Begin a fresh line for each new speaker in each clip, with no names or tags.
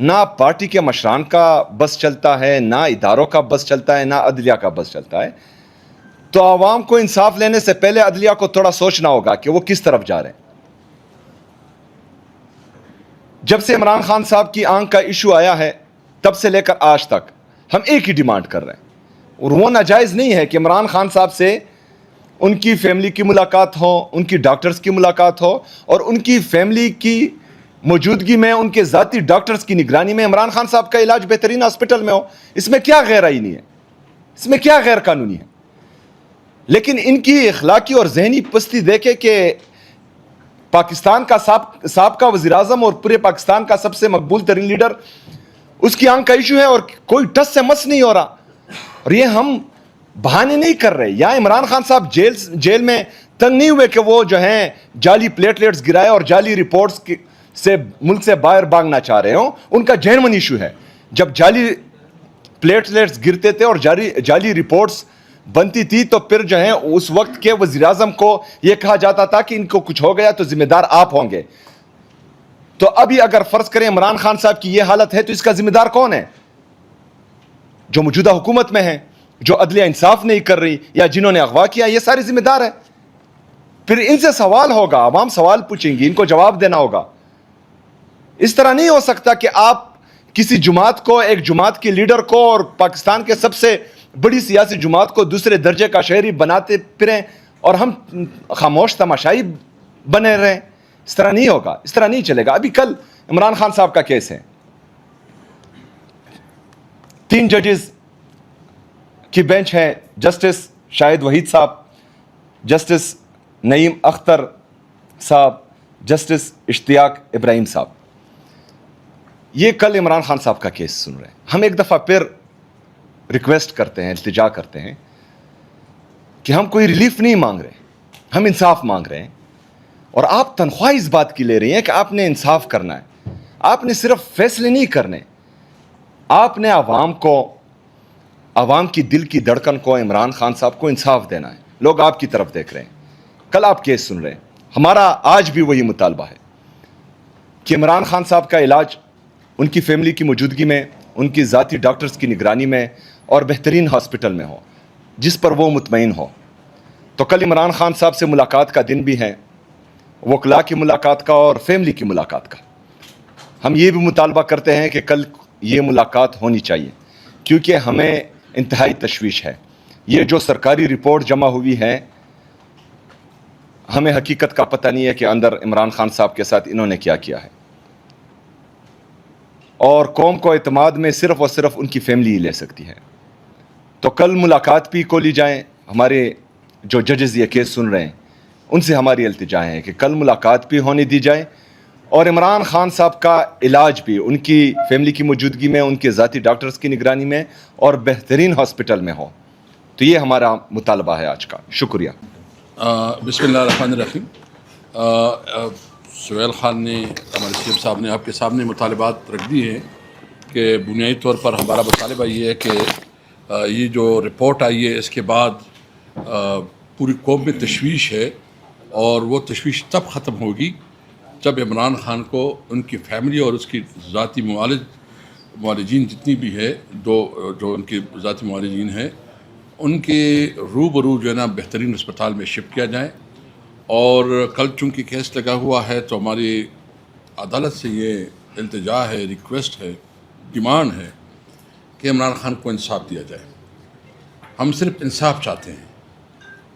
نہ پارٹی کے مشران کا بس چلتا ہے، نہ اداروں کا بس چلتا ہے، نہ عدلیہ کا بس چلتا ہے. تو عوام کو انصاف لینے سے پہلے عدلیہ کو تھوڑا سوچنا ہوگا کہ وہ کس طرف جا رہے ہیں. جب سے عمران خان صاحب کی آنکھ کا ایشو آیا ہے تب سے لے کر آج تک ہم ایک ہی ڈیمانڈ کر رہے ہیں، اور وہ ناجائز نہیں ہے کہ عمران خان صاحب سے ان کی فیملی کی ملاقات ہو، ان کی ڈاکٹرز کی ملاقات ہو، اور ان کی فیملی کی موجودگی میں، ان کے ذاتی ڈاکٹرز کی نگرانی میں عمران خان صاحب کا علاج بہترین ہاسپٹل میں ہو. اس میں کیا غیر آئینی ہے؟ اس میں کیا غیر قانونی ہے؟ لیکن ان کی اخلاقی اور ذہنی پستی دیکھے کہ پاکستان کا سابقہ وزیر اعظم اور پورے پاکستان کا سب سے مقبول ترین لیڈر، اس کی آنکھ کا ایشو ہے اور کوئی ٹس سے مس نہیں ہو رہا. اور یہ ہم بہانے نہیں کر رہے. یا عمران خان صاحب جیل میں تنگ نہیں ہوئے کہ وہ جو ہیں جعلی پلیٹلیٹس گرائے اور جعلی رپورٹس سے ملک سے باہر بھاگنا چاہ رہے ہوں. ان کا جینون ایشو ہے. جب جعلی پلیٹلیٹس گرتے تھے اور جعلی رپورٹس بنتی تھی تو پھر جو ہے اس وقت کے وزیر اعظم کو یہ کہا جاتا تھا کہ ان کو کچھ ہو گیا تو ذمہ دار آپ ہوں گے. تو ابھی اگر فرض کریں عمران خان صاحب کی یہ حالت ہے تو اس کا ذمہ دار کون ہے؟ جو موجودہ حکومت میں ہیں، جو عدلیہ انصاف نہیں کر رہی، یا جنہوں نے اغوا کیا، یہ سارے ذمہ دار ہیں. پھر ان سے سوال ہوگا، عوام سوال پوچھیں گی، ان کو جواب دینا ہوگا. اس طرح نہیں ہو سکتا کہ آپ کسی جماعت کو، ایک جماعت کے لیڈر کو اور پاکستان کے سب سے بڑی سیاسی جماعت کو دوسرے درجے کا شہری بناتے پھریں اور ہم خاموش تماشائی بنے رہیں. اس طرح نہیں ہوگا، اس طرح نہیں چلے گا. ابھی کل عمران خان صاحب کا کیس ہے، 3 ججز کی بینچ ہے، جسٹس شاہد وحید صاحب، جسٹس نعیم اختر صاحب، جسٹس اشتیاق ابراہیم صاحب. یہ کل عمران خان صاحب کا کیس سن رہے ہیں. ہم ایک دفعہ پھر ریکویسٹ کرتے ہیں، التجا کرتے ہیں کہ ہم کوئی ریلیف نہیں مانگ رہے، ہم انصاف مانگ رہے ہیں. اور آپ تنخواہ اس بات کی لے رہی ہیں کہ آپ نے انصاف کرنا ہے. آپ نے صرف فیصلے نہیں کرنے، آپ نے عوام کی دل کی دھڑکن کو، عمران خان صاحب کو انصاف دینا ہے. لوگ آپ کی طرف دیکھ رہے ہیں. کل آپ کیس سن رہے ہیں. ہمارا آج بھی وہی مطالبہ ہے کہ عمران خان صاحب کا علاج ان کی فیملی کی موجودگی میں، ان کی ذاتی ڈاکٹرز کی نگرانی میں اور بہترین ہاسپٹل میں ہو جس پر وہ مطمئن ہو. تو کل عمران خان صاحب سے ملاقات کا دن بھی ہے، وکلاء کی ملاقات کا اور فیملی کی ملاقات کا. ہم یہ بھی مطالبہ کرتے ہیں کہ کل یہ ملاقات ہونی چاہیے، کیونکہ ہمیں انتہائی تشویش ہے. یہ جو سرکاری رپورٹ جمع ہوئی ہے، ہمیں حقیقت کا پتہ نہیں ہے کہ اندر عمران خان صاحب کے ساتھ انہوں نے کیا کیا ہے. اور قوم کو اعتماد میں صرف اور صرف ان کی فیملی ہی لے سکتی ہے. تو کل ملاقات بھی کو لی جائیں. ہمارے جو ججز یہ کیس سن رہے ہیں ان سے ہماری التجا ہے کہ کل ملاقات بھی ہونے دی جائے اور عمران خان صاحب کا علاج بھی ان کی فیملی کی موجودگی میں، ان کے ذاتی ڈاکٹرز کی نگرانی میں اور بہترین ہاسپٹل میں ہو. تو یہ ہمارا مطالبہ ہے آج کا. شکریہ.
بسم اللہ الرحمن الرحیم. سہیل خان نے، ہمارے سی ایم صاحب نے آپ کے سامنے مطالبات رکھ دی ہیں کہ بنیادی طور پر ہمارا مطالبہ یہ ہے کہ یہ جو رپورٹ آئی ہے اس کے بعد پوری قوم میں تشویش ہے، اور وہ تشویش تب ختم ہوگی جب عمران خان کو ان کی فیملی اور اس کی ذاتی معالجین جتنی بھی ہے، جو ان کے ذاتی معالجین ہیں، ان کے روبرو جو ہے نا بہترین اسپتال میں شفٹ کیا جائے. اور کل چونکہ کیس لگا ہوا ہے تو ہماری عدالت سے یہ التجا ہے، ریکویسٹ ہے، ڈیمانڈ ہے کہ عمران خان کو انصاف دیا جائے. ہم صرف انصاف چاہتے ہیں.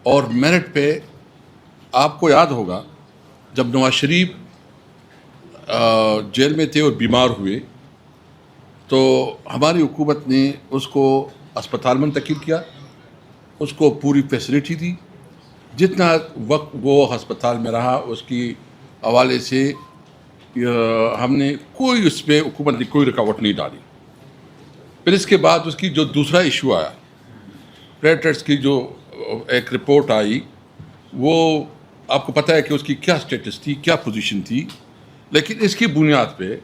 اور میرٹ پہ آپ کو یاد ہوگا جب نواز شریف جیل میں تھے اور بیمار ہوئے تو ہماری حکومت نے اس کو اسپتال منتقل کیا، اس کو پوری فیسلٹی دی. جتنا وقت وہ ہسپتال میں رہا اس کی حوالے سے ہم نے کوئی اس پہ حکومت نے کوئی رکاوٹ نہیں ڈالی. پھر اس کے بعد اس کی جو دوسرا ایشو آیا، پلیٹلیٹس کی جو ایک رپورٹ آئی، وہ آپ کو پتہ ہے کہ اس کی کیا سٹیٹس تھی، کیا پوزیشن تھی. لیکن اس کی بنیاد پہ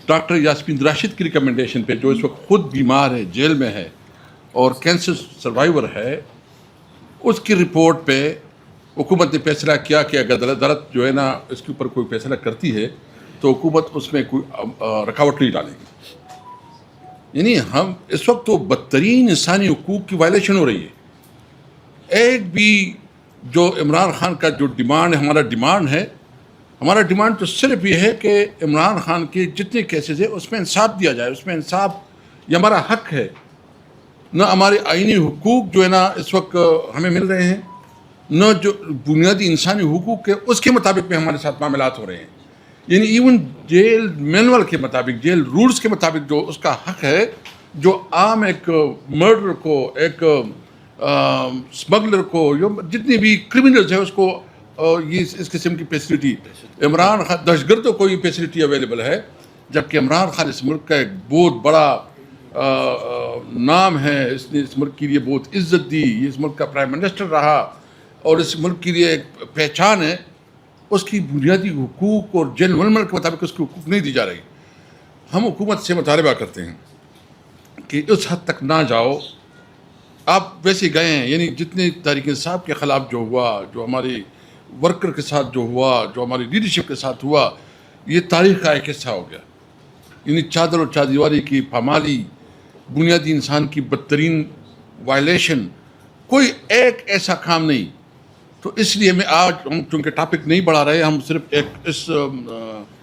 ڈاکٹر یاسمین راشد کی ریکمنڈیشن پہ، جو اس وقت خود بیمار ہے، جیل میں ہے اور کینسر سروائیور ہے، اس کی رپورٹ پہ حکومت نے فیصلہ کیا کہ اگر عدالت جو ہے نا اس کے اوپر کوئی فیصلہ کرتی ہے تو حکومت اس میں کوئی رکاوٹ نہیں ڈالے گی. یعنی ہم اس وقت تو بدترین انسانی حقوق کی وائلیشن ہو رہی ہے. ایک بھی جو عمران خان کا جو ڈیمانڈ ہے، ہمارا ڈیمانڈ تو صرف یہ ہے کہ عمران خان کے جتنے کیسز ہیں اس میں انصاف دیا جائے. اس میں انصاف یہ ہمارا حق ہے. نہ ہمارے آئینی حقوق جو ہے نا اس وقت ہمیں مل رہے ہیں، نہ جو بنیادی انسانی حقوق ہے اس کے مطابق میں ہمارے ساتھ معاملات ہو رہے ہیں. یعنی ایون جیل مینول کے مطابق، جیل رولز کے مطابق جو اس کا حق ہے، جو عام ایک مرڈر کو، ایک اسمگلر کو، جتنی بھی کرمنلز ہیں اس کو یہ اس قسم کی فیسلٹی، عمران خان دہشت گردوں کو یہ فیسلٹی اویلیبل ہے، جبکہ عمران خان اس ملک کا ایک بہت بڑا نام ہے. اس نے اس ملک کے لیے بہت عزت دی، یہ اس ملک کا پرائم منسٹر رہا اور اس ملک کے لیے ایک پہچان ہے. اس کی بنیادی حقوق اور جیل ململ کے مطابق اس کی حقوق نہیں دی جا رہی. ہم حکومت سے مطالبہ کرتے ہیں کہ اس حد تک نہ جاؤ. آپ ویسے گئے ہیں، یعنی جتنے تحریک انصاف کے خلاف جو ہوا، جو ہمارے ورکر کے ساتھ جو ہوا، جو ہماری لیڈرشپ کے ساتھ ہوا، یہ تاریخ کا ایک حصہ ہو گیا. یعنی چادر اور چاردیواری کی پامالی، بنیادی انسان کی بدترین وائلیشن، کوئی ایک ایسا کام نہیں. تو اس لیے میں آج ہم چونکہ ٹاپک نہیں بڑھا رہے، ہم صرف ایک اس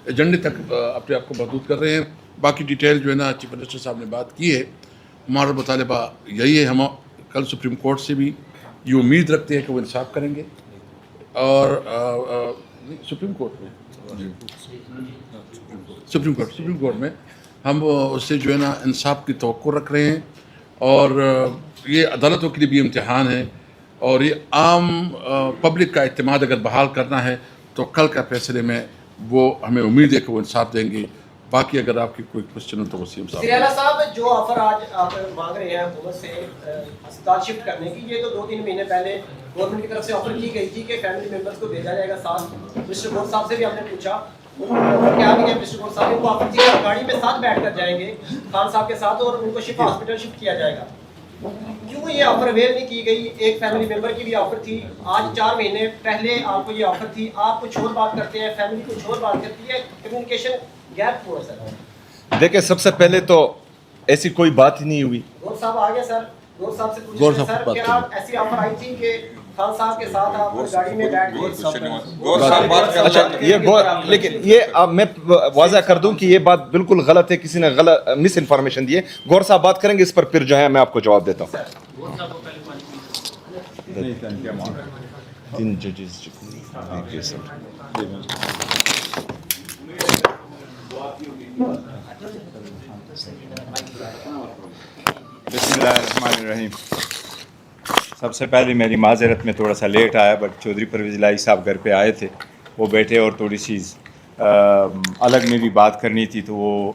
ایجنڈے تک اپنے آپ کو محدود کر رہے ہیں. باقی ڈیٹیل جو ہے نا چیف منسٹر صاحب نے بات کی ہے. ہمارا مطالبہ یہی ہے. ہم کل سپریم کورٹ سے بھی یہ امید رکھتے ہیں کہ وہ انصاف کریں گے، اور سپریم کورٹ میں ہم اس سے جو ہے نا انصاف کی توقع رکھ رہے ہیں. اور یہ عدالتوں کے لیے بھی امتحان ہے، اور یہ عام پبلک کا اعتماد اگر بحال کرنا ہے تو کل کا فیصلے میں وہ ہمیں امید ہے کہ وہ انصاف دیں گے. باقی اگر آپ کی کوئی کوشچن ہو تو وسیم صاحب.
سریالہ صاحب، جو آفر آج آپ مانگ رہے ہیں حکومت سے ہسپتال شفٹ کرنے کی، یہ تو 2-3 مہینے پہلے گورنمنٹ کی طرف سے آفر کی گئی تھی کہ فیملی ممبرس کو بھیجا جائے گا ساتھ. مسٹر گور صاحب سے بھی ہم نے پوچھا، کیا بھی ہے مسٹر گور صاحب کو آفر تھی گاڑی میں ساتھ بیٹھ کر جائیں گے خان صاحب کے ساتھ اور ان کو شفا ہاسپٹل شفٹ کیا جائے گا. کیوں یہ آفر اویل نہیں کی گئی؟ ایک فیملی ممبر کی بھی آفر تھی. آج 4 مہینے پہلے آپ کو یہ آفر تھی، آپ کچھ اور بات کرتے ہیں، فیملی کچھ اور بات کرتی ہے. کمیونیکیشن گیپ ہوا سر.
دیکھیں، سب سے پہلے تو ایسی کوئی بات ہی نہیں ہوئی.
گور صاحب آ گئے سر. گور صاحب سے پوچھیں سر، کیا ایسی آفر آئی تھی کہ خان صاحب کے ساتھ آپ گاڑی میں بیٹھ گئے؟
اچھا، یہ لیکن یہ اب میں واضح کر دوں کہ یہ بات بالکل غلط ہے، کسی نے غلط مس انفارمیشن دی ہے. گور صاحب بات کریں گے اس پر، پھر جو ہے میں آپ کو جواب دیتا ہوں. 3 ججز.
بسم اللہ الرحمن الرحیم. سب سے پہلے میری معذرت، میں تھوڑا سا لیٹ آیا، بٹ چودھری پرویز الہی صاحب گھر پہ آئے تھے، وہ بیٹھے اور تھوڑی سی الگ میں بھی بات کرنی تھی، تو وہ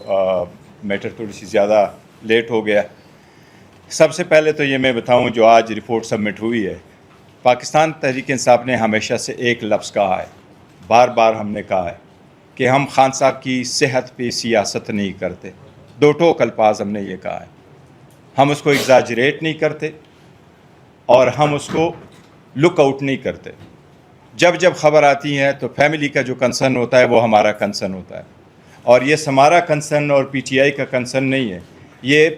میٹر تھوڑی سی زیادہ لیٹ ہو گیا. سب سے پہلے تو یہ میں بتاؤں، جو آج رپورٹ سبمٹ ہوئی ہے، پاکستان تحریک انصاف نے ہمیشہ سے ایک لفظ کہا ہے، بار بار ہم نے کہا ہے کہ ہم خان صاحب کی صحت پہ سیاست نہیں کرتے. 2 ٹوک الفاظ ہم نے یہ کہا ہے. ہم اس کو ایگزاجریٹ نہیں کرتے اور ہم اس کو لک آؤٹ نہیں کرتے. جب جب خبر آتی ہے تو فیملی کا جو کنسرن ہوتا ہے وہ ہمارا کنسرن ہوتا ہے، اور یہ ہمارا کنسرن اور پی ٹی آئی کا کنسرن نہیں ہے، یہ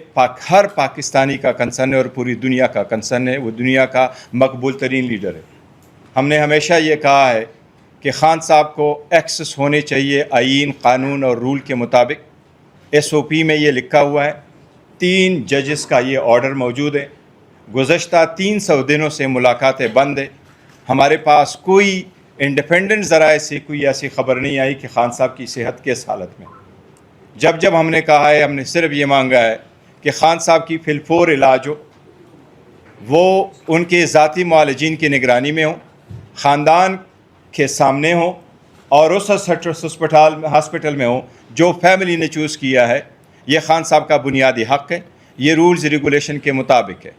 ہر پاکستانی کا کنسرن ہے اور پوری دنیا کا کنسرن ہے. وہ دنیا کا مقبول ترین لیڈر ہے. ہم نے ہمیشہ یہ کہا ہے کہ خان صاحب کو ایکسس ہونے چاہیے آئین، قانون اور رول کے مطابق. ایس او پی میں یہ لکھا ہوا ہے. 3 ججز کا یہ آرڈر موجود ہے. گزشتہ 300 دنوں سے ملاقاتیں بند ہیں. ہمارے پاس کوئی انڈیپینڈنٹ ذرائع سے کوئی ایسی خبر نہیں آئی کہ خان صاحب کی صحت کس حالت میں. جب ہم نے کہا ہے، ہم نے صرف یہ مانگا ہے کہ خان صاحب کی فی الفور علاج ہو، وہ ان کے ذاتی معالجین کی نگرانی میں ہوں، خاندان کے سامنے ہوں، اور اس ہاسپٹل میں ہوں جو فیملی نے چوز کیا ہے. یہ خان صاحب کا بنیادی حق ہے، یہ رولز ریگولیشن کے مطابق ہے،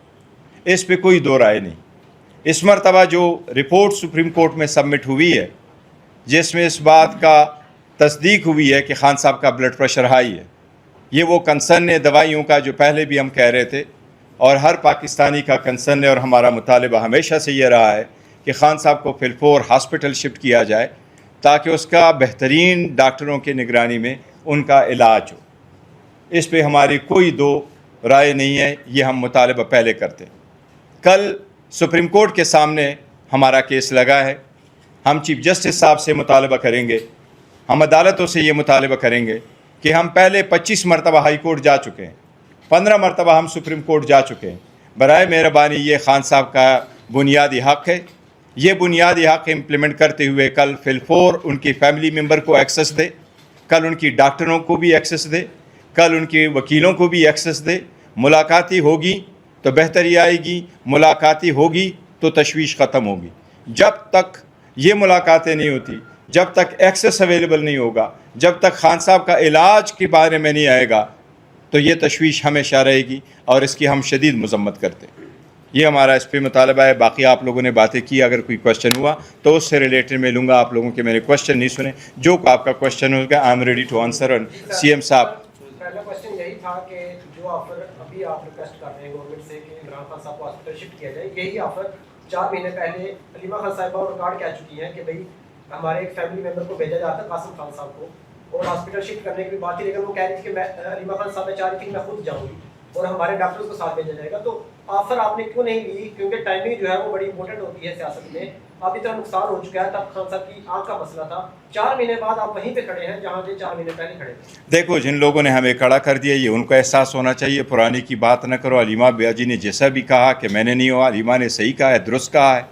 اس پہ کوئی دو رائے نہیں. اس مرتبہ جو رپورٹ سپریم کورٹ میں سبمٹ ہوئی ہے، جس میں اس بات کا تصدیق ہوئی ہے کہ خان صاحب کا بلڈ پریشر ہائی ہے، یہ وہ کنسرن ہے دوائیوں کا جو پہلے بھی ہم کہہ رہے تھے، اور ہر پاکستانی کا کنسرن ہے. اور ہمارا مطالبہ ہمیشہ سے یہ رہا ہے کہ خان صاحب کو فی الفور ہاسپٹل شفٹ کیا جائے. تاکہ اس کا بہترین ڈاکٹروں کی نگرانی میں ان کا علاج ہو. اس پہ ہماری کوئی دو رائے نہیں ہے, یہ ہم مطالبہ پہلے کرتے. کل سپریم کورٹ کے سامنے ہمارا کیس لگا ہے, ہم چیف جسٹس صاحب سے مطالبہ کریں گے, ہم عدالتوں سے یہ مطالبہ کریں گے کہ ہم پہلے 25 مرتبہ ہائی کورٹ جا چکے ہیں, 15 مرتبہ ہم سپریم کورٹ جا چکے ہیں. برائے مہربانی یہ خان صاحب کا بنیادی حق ہے, یہ بنیادی حق امپلیمنٹ کرتے ہوئے کل فل4 ان کی فیملی ممبر کو ایکسس دے, کل ان کی ڈاکٹروں کو بھی ایکسس دے, کل ان کے وکیلوں کو بھی ایکسس دے. ملاقاتی ہوگی تو بہتری آئے گی, ملاقاتی ہوگی تو تشویش ختم ہوگی. جب تک یہ ملاقاتیں نہیں ہوتی, جب تک ایکسس اویلیبل نہیں ہوگا, جب تک خان صاحب کا علاج کے بارے میں نہیں آئے گا, تو یہ تشویش ہمیشہ رہے گی اور اس کی ہم شدید مذمت کرتے ہیں. یہ ہمارا اس پہ مطالبہ ہے. باقی آپ لوگوں نے باتیں کی, اگر کوئی کوشچن ہوا تو اس سے ریلیٹڈ میں لوں گا. آپ لوگوں کے میرے کوشچن نہیں سنے, جو آپ کا کوشچن ہوگا I am ready to answer. C M صاحب,
پہلا کوشچن یہی تھا کہ جو آفر ابھی آپ ریکویسٹ کر رہے ہیں گورنمنٹ سے کہ عمران خان صاحب کو ہاسپٹل شفٹ کیا جائے, یہی آفر 4 مہینے پہلے علیمہ خان صاحبہ ریکارڈ کہہ چکی ہیں کہ بھئی ہمارے ایک فیملی ممبر کو بھیجا جاتا ہے قاسم خان صاحب کو, اور ہاسپٹل شفٹ کرنے کی بھی بات تھی, لیکن وہ کہہ رہی تھی کہ میں علیمہ خان صاحب چاہ رہی تھی کہ میں خود جاؤں گی اور ہمارے ڈاکٹرز کو ساتھ بھیجا جائے گا. تو آفر آپ نے کیوں نہیں لی؟ کیونکہ ٹائمنگ جو ہے وہ بڑی امپورٹنٹ ہوتی ہے سیاست میں. اب اتنا نقصان ہو چکا ہے, تب خان صاحب کی آنکھ کا مسئلہ تھا. 4 مہینے بعد آپ وہیں پہ کھڑے ہیں جہاں سے 4 مہینے پہلے کھڑے تھے.
دیکھو جن لوگوں نے ہمیں کھڑا کر دیا, یہ ان کو احساس ہونا چاہیے, پرانی کی بات نہ کرو. علیمہ بیا جی نے جیسا بھی کہا کہ میں نے نہیں ہوا, علیمہ نے صحیح کہا ہے, درست کہا ہے.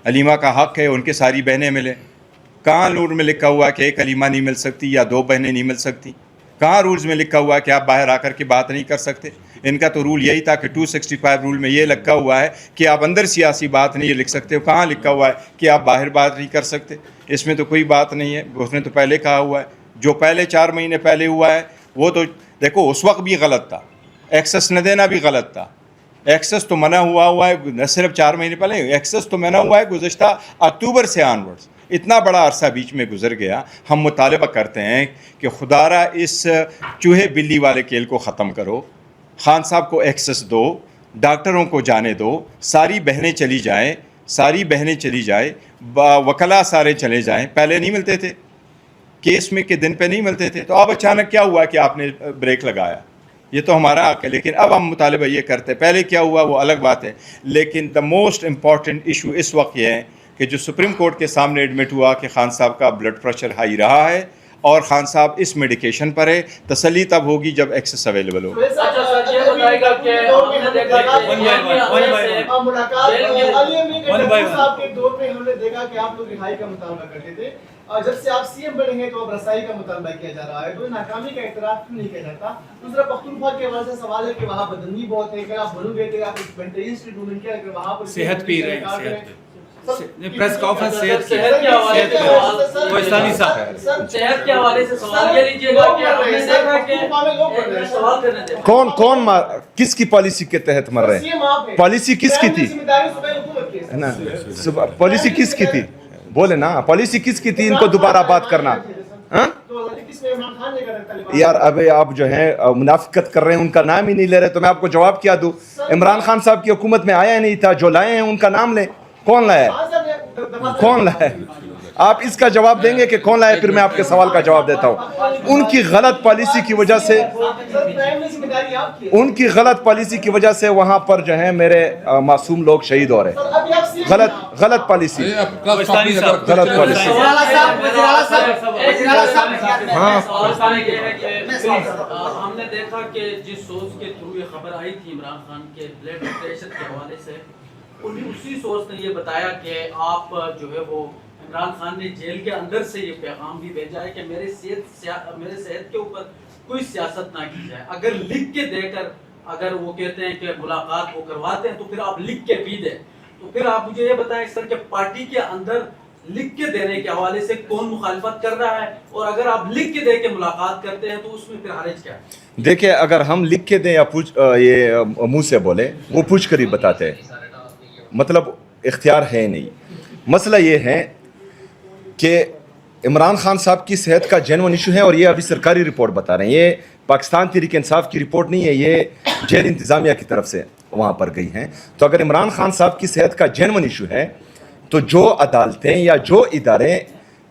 علیمہ کا حق ہے ان کے ساری بہنیں ملیں. کہاں رول میں لکھا ہوا کہ ایک علیمہ نہیں مل سکتی یا 2 بہنیں نہیں مل سکتی؟ کہاں رولز میں لکھا ہوا ہے کہ آپ باہر آ کر کے بات نہیں کر سکتے؟ ان کا تو رول یہی تھا کہ 265 رول میں یہ لکھا ہوا ہے کہ آپ اندر سیاسی بات نہیں لکھ سکتے. کہاں لکھا ہوا ہے کہ آپ باہر بات نہیں کر سکتے؟ اس میں تو کوئی بات نہیں ہے. اس نے تو پہلے کہا ہوا ہے, جو پہلے 4 مہینے پہلے ہوا ہے وہ تو دیکھو اس وقت بھی غلط تھا, ایکسس نہ دینا بھی غلط تھا. ایکسس تو منع ہوا ہے, نہ صرف 4 مہینے پہلے, ایکسس تو منع ہوا ہے گزشتہ اکتوبر سے آنورڈز. اتنا بڑا عرصہ بیچ میں گزر گیا. ہم مطالبہ کرتے ہیں کہ خدارا اس چوہے بلی والے کھیل کو ختم کرو, خان صاحب کو ایکسس دو, ڈاکٹروں کو جانے دو, ساری بہنیں چلی جائیں, ساری بہنیں چلی جائیں, وکلا سارے چلے جائیں. پہلے نہیں ملتے تھے, کیس میں کے دن پہ نہیں ملتے تھے, تو اب اچانک کیا ہوا کہ آپ نے بریک لگایا؟ یہ تو ہمارا حق ہے. لیکن اب ہم مطالبہ یہ کرتے, پہلے کیا ہوا وہ الگ بات ہے. لیکن دا موسٹ امپورٹنٹ ایشو اس وقت یہ ہے کہ جو سپریم کورٹ کے سامنے ایڈمٹ ہوا کہ خان صاحب کا بلڈ پریشر ہائی رہا ہے اور خان صاحب اس میڈیکیشن پر ہے, تسلی تب ہوگی جب ایکسس اویلیبل ہو.
جب سے آپ سی ایم بنے ہیں تو اب رسائی کا مطالبہ کیا جا رہا ہے, تو ناکامی کا اعتراف کیوں نہیں کیا جاتا؟ دوسرا پختونخوا کے حوالے سے سوال ہے کہ وہاں بدنی بہت ہے, اگر آپ بنو گے تو آپ ایک مینٹل انسٹیٹیوٹ کیا اگر وہاں پر
صحت پی رہے ہیں, پریس کانفرنس صحت کے حوالے سے کوہستانی صاحب
صحت کے حوالے سے سوال یہ لیجیے گا کہ ہم نے دیکھا کہ سوال کرنے دیں
کون کس کی پالیسی کے تحت مر رہے ہیں؟ پالیسی کس کی تھی نا, پالیسی کس کی تھی بولے نا, پالیسی کس کی تھی ان کو دوبارہ بات کرنا؟ یار اب آپ جو ہیں منافقت کر رہے ہیں, ان کا نام ہی نہیں لے رہے, تو میں آپ کو جواب کیا دوں؟ عمران خان صاحب کی حکومت میں آیا نہیں تھا, جو لائے ہیں ان کا نام لیں. کون لائے؟ کون لائے؟ آپ اس کا جواب دیں گے کہ کون لائے, پھر میں آپ کے سوال کا جواب دیتا ہوں. ان کی غلط پالیسی کی وجہ سے, ان کی غلط پالیسی کی وجہ سے وہاں پر جو ہیں میرے معصوم لوگ شہید ہو رہے ہیں. غلط پالیسی, غلط پالیسی.
ہم نے دیکھا کہ جس سورس کے تھرو یہ خبر آئی تھی عمران خان کے بلڈ پریشر کے حوالے سے, اسی سورس نے یہ بتایا کہ آپ جو ہے وہ عمران خان نے جیل کے اندر سے یہ پیغام بھی بھیجا ہے کہ میرے صحت کے اوپر کوئی سیاست نہ کی جائے. اگر لکھ کے دے کر اگر وہ کہتے ہیں کہ ملاقات وہ کرواتے ہیں تو پھر آپ لکھ کے بھی دیں. تو پھر آپ مجھے یہ بتائیں سر کہ پارٹی کے اندر لکھ کے دینے کے حوالے سے کون مخالفت کر رہا ہے, اور اگر آپ لکھ کے دے کے ملاقات کرتے ہیں تو اس میں پھر حرج کیا ہے؟
دیکھیں, اگر ہم لکھ کے دیں یا یہ منہ سے بولے, وہ پوچھ کر ہی بتاتے ہیں, مطلب اختیار ہے نہیں. مسئلہ یہ ہے کہ عمران خان صاحب کی صحت کا جینون ایشو ہے, اور یہ ابھی سرکاری رپورٹ بتا رہے ہیں, یہ پاکستان تحریک انصاف کی رپورٹ نہیں ہے, یہ جیل انتظامیہ کی طرف سے وہاں پر گئی ہیں. تو اگر عمران خان صاحب کی صحت کا جینون ایشو ہے تو جو عدالتیں یا جو ادارے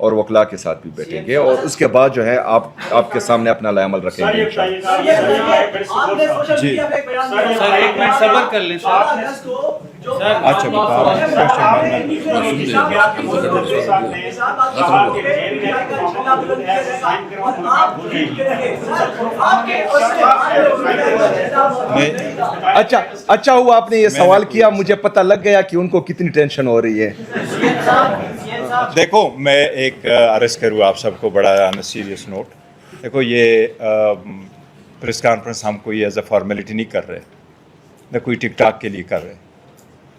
اور وکلا کے ساتھ بھی بیٹھیں گے اور اس کے بعد جو ہے آپ کے سامنے اپنا لائے عمل رکھیں گے جی
سر ایک منٹ صبر کر لیں سر
اچھا
اچھا ہوا آپ نے یہ سوال کیا, مجھے پتہ لگ گیا کہ ان کو کتنی ٹینشن ہو رہی ہے.
دیکھو میں ایک عرض کروں آپ سب کو بڑا آن سیریس نوٹ. دیکھو یہ پریس کانفرنس ہم کوئی ایز اے فارمیلٹی نہیں کر رہے, نہ کوئی ٹک ٹاک کے لیے کر رہے.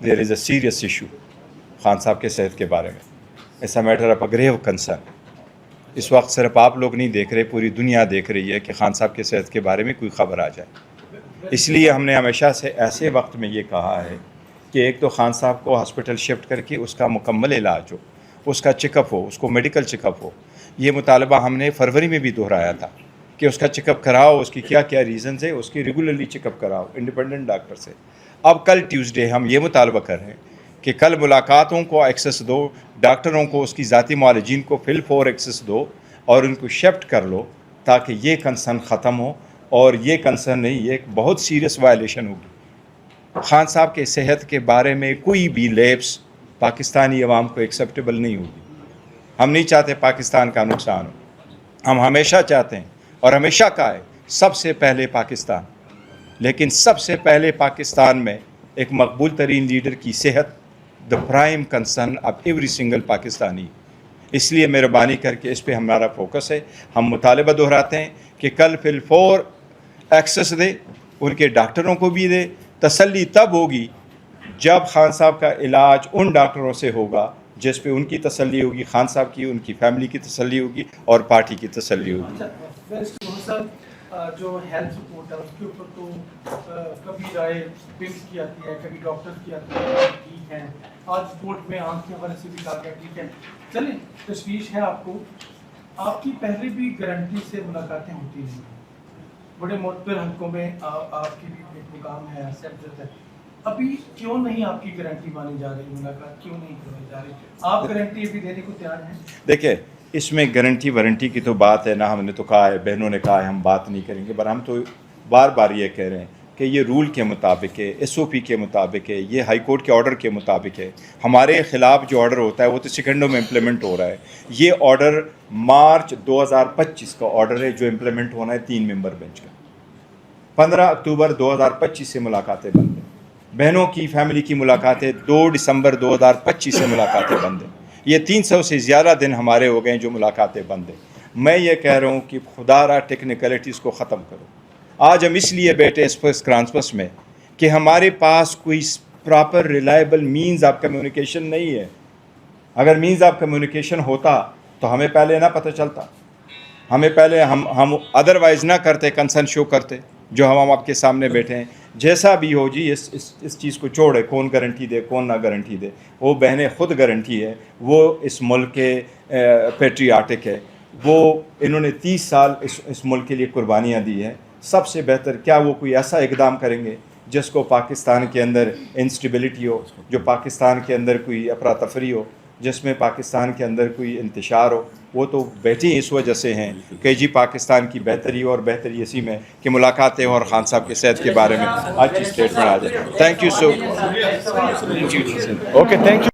دیر از اے سیریس ایشو خان صاحب کے صحت کے بارے میں. ایسا میٹر آف اے گریو کنسرن. اس وقت صرف آپ لوگ نہیں دیکھ رہے, پوری دنیا دیکھ رہی ہے کہ خان صاحب کے صحت کے بارے میں کوئی خبر آ جائے. اس لیے ہم نے ہمیشہ سے ایسے وقت میں یہ کہا ہے کہ ایک تو خان صاحب کو ہاسپٹل شفٹ کر کے اس کا مکمل علاج ہو, اس کا چیک اپ ہو, اس کو میڈیکل چیک اپ ہو. یہ مطالبہ ہم نے فروری میں بھی دہرایا تھا کہ اس کا چیک اپ کراؤ, اس کی کیا کیا ریزنز ہے, اس کی ریگولرلی چیک اپ کراؤ انڈیپینڈنٹ ڈاکٹر سے. اب کل ٹیوزڈے ہم یہ مطالبہ کر رہے ہیں کہ کل ملاقاتوں کو ایکسس دو, ڈاکٹروں کو اس کی ذاتی معالجین کو فل فور ایکسس دو اور ان کو شفٹ کر لو تاکہ یہ کنسرن ختم ہو. اور یہ کنسرن نہیں, یہ ایک بہت سیریس وائلیشن ہوگی. خان صاحب کے صحت کے بارے میں کوئی بھی لیپس پاکستانی عوام کو ایکسیپٹیبل نہیں ہوگی. ہم نہیں چاہتے پاکستان کا نقصان ہو. ہم ہمیشہ چاہتے ہیں اور ہمیشہ کہا ہے سب سے پہلے پاکستان, لیکن سب سے پہلے پاکستان میں ایک مقبول ترین لیڈر کی صحت the prime concern of every single Pakistani. اس لیے مہربانی کر کے اس پہ ہمارا فوکس ہے. ہم مطالبہ دہراتے ہیں کہ کل فل فور ایکسس دے, ان کے ڈاکٹروں کو بھی دے. تسلی تب ہوگی جب خان صاحب کا علاج ان ڈاکٹروں سے ہوگا جس پہ ان کی تسلی ہوگی, خان صاحب کی, ان کی فیملی کی تسلی ہوگی اور پارٹی کی تسلی ہوگی.
جو ہیلتھ رپورٹ ہے اس کے اوپر تو کبھی رائے پمس کی آتی ہے, کبھی ڈاکٹر کی آتی ہے ٹھیک ہے. آج رپورٹ میں آنکھ کے حوالے سے بھی کہا گیا ٹھیک ہے. چلیں تشویش ہے آپ کو, آپ کی پہلے بھی گارنٹی سے ملاقاتیں ہوتی ہیں, بڑے معتبر حلقوں میں آپ کی بھی ایک مقام ہے, سیکٹر ہے. ابھی کیوں نہیں آپ کی گارنٹی مانی جا رہی, ملاقات کیوں نہیں کروائی جا رہی؟ آپ گارنٹی ابھی دینے کو تیار ہیں؟
دیکھیں اس میں گارنٹی وارنٹی کی تو بات ہے نا, ہم نے تو کہا ہے, بہنوں نے کہا ہے ہم بات نہیں کریں گے, پر ہم تو بار بار یہ کہہ رہے ہیں کہ یہ رول کے مطابق ہے, ایس او پی کے مطابق ہے, یہ ہائی کورٹ کے آرڈر کے مطابق ہے. ہمارے خلاف جو آرڈر ہوتا ہے وہ تو سیکنڈوں میں امپلیمنٹ ہو رہا ہے. یہ آرڈر مارچ 2025 کا آرڈر ہے جو امپلیمنٹ ہونا ہے 3 ممبر بینچ کا. 15 اکتوبر 2025 سے ملاقاتیں بند ہیں. بہنوں کی فیملی کی ملاقاتیں 2 دسمبر 2025 سے ملاقاتیں بند ہیں. یہ 300 سے زیادہ دن ہمارے ہو گئے ہیں جو ملاقاتیں بند ہیں. میں یہ کہہ رہا ہوں کہ خدا را ٹیکنیکلٹیز کو ختم کرو. آج ہم اس لیے بیٹھے اس پریس کانفرنس میں کہ ہمارے پاس کوئی proper reliable means of communication نہیں ہے. اگر مینز آف کمیونیکیشن ہوتا تو ہمیں پہلے نہ پتہ چلتا, ہمیں پہلے ہم ادروائز نہ کرتے, کنسرن شو کرتے جو ہم آپ کے سامنے بیٹھے ہیں. جیسا بھی ہو جی, اس چیز کو چھوڑے, کون گارنٹی دے کون نہ گارنٹی دے, وہ بہنیں خود گارنٹی ہے. وہ اس ملک کے پیٹریاٹک ہے, وہ انہوں نے 30 سال اس ملک کے لیے قربانیاں دی ہیں. سب سے بہتر کیا وہ کوئی ایسا اقدام کریں گے جس کو پاکستان کے اندر انسٹیبلٹی ہو, جو پاکستان کے اندر کوئی افراتفری ہو, جس میں پاکستان کے اندر کوئی انتشار ہو. وہ تو بیٹھے اس وجہ سے ہیں کہ جی پاکستان کی بہتری اور بہتری اسی میں کہ ملاقاتیں اور خان صاحب کے صحت کے بارے میں اچھی اسٹیٹمنٹ آ جائے. Thank you so.
Okay, thank you.